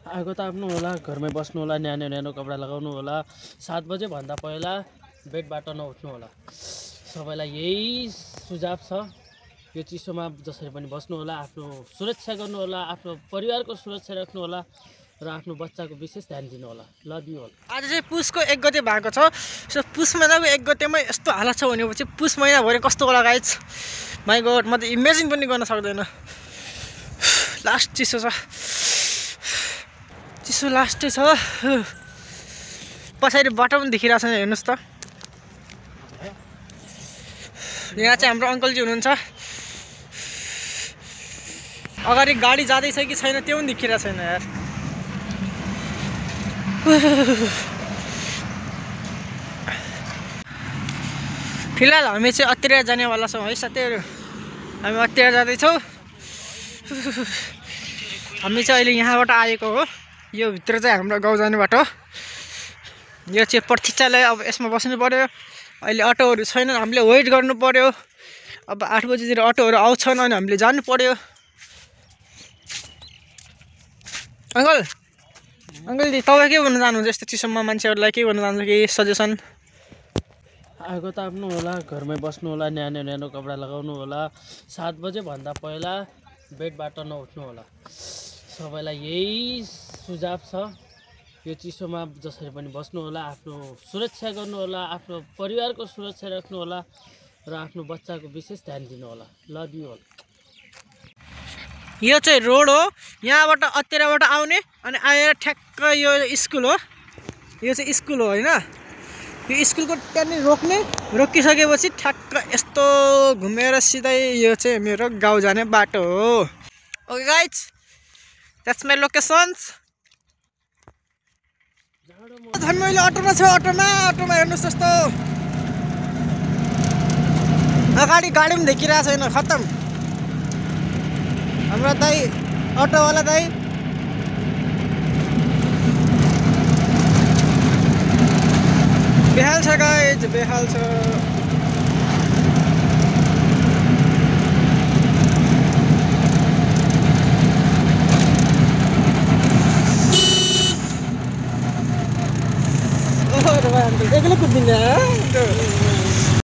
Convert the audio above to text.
आगो त आफ्नो होला, घरमै बस्नु होला, न्यानो कपडा लगाउनु होला, 7 बजे भन्दा पहिला बेडबाट नउठ्नु होला। सबैलाई यही सुझाव छ। यो चिसोमा जसरी पनि बस्नु होला, आफ्नो सुरक्षा गर्नु होला, आफ्नो परिवारको सुरक्षा राख्नु होला र आफ्नो बच्चाको विशेष ध्यान दिनु होला। Love you all. आज चाहिँ पुसको 1 गते भएको छ। सो पुस महिनाको 1 गतेमै यस्तो हालत छ भनेपछि पुस महिनाभरि कस्तो होला गाइज, माइ गॉड, म त इमेजिन पनि गर्न सक्दैन। लास्ट चिसो छ, चिसो लास्टै छ। पछाडि बाटो पनि देखिरहेको छैन, हेर्नुहोस् त। यहाँ चाहिँ हाम्रो अङ्कलजी हुनुहुन्छ। अगाडि गाडी जाँदैछ कि छैन त्यो पनि देखिरहेको छैन यार। फिलहाल हामी चाहिँ अत्तिरिया जानेवाला छौँ है साथीहरू। हामी अत्तिरिया जाँदैछौँ। हामी चाहिँ अहिले यहाँबाट आएको हो। यो भित्र चाहिँ हाम्रो गाउँ जाने बाटो। यो चाहिँ प्रतीक्षालय। अब यसमा बस्नु पर्यो। अहिले अटोहरू छैनन्, हामीले वेट गर्नु पर्यो। अब 8 बजीतिर अटोहरू आउँछन् अनि हामीले जानु पर्यो। अङ्कलजी तपाईँ के भन्नु चाहनुहुन्छ यस्तो चिसोमा मान्छेहरूलाई? के भन्नु चाहनुहुन्छ? कि सजेसन? आगो त आफ्नो होला, घरमै बस्नु होला, न्यानो कपडा लगाउनु होला, 7 बजे भन्दा पहिला बेडबाट नउठ्नु होला। सबैलाई यही सुझाव छ। यो चिसोमा जसरी पनि बस्नु होला, आफ्नो सुरक्षा गर्नु होला, आफ्नो परिवारको सुरक्षा राख्नु होला र आफ्नो बच्चाको विशेष ध्यान दिनु होला। Love you all. यो चाहिँ रोड हो। यहाँबाट अत्तिराबाट आउने अनि आएर ठ्याक्क यो स्कुल हो। यो चाहिँ स्कुल हो होइन। यो स्कुलको त्यहाँनिर रोक्ने, रोकिसकेपछि ठ्याक्क यस्तो घुमेर सिधै यो चाहिँ मेरो गाउँ जाने बाटो हो। Okay guys, that's my locations. मैले अटोमा छ। अटोमा हेर्नुहोस् यस्तो अगाडि गाडी पनि देखिरहेको छैन, खत्तम। हाम्रो दाइ अटोवाला दाइ बेहाल छ गाइज, बेहाल छ। एक्लै कुद्दिन्छ।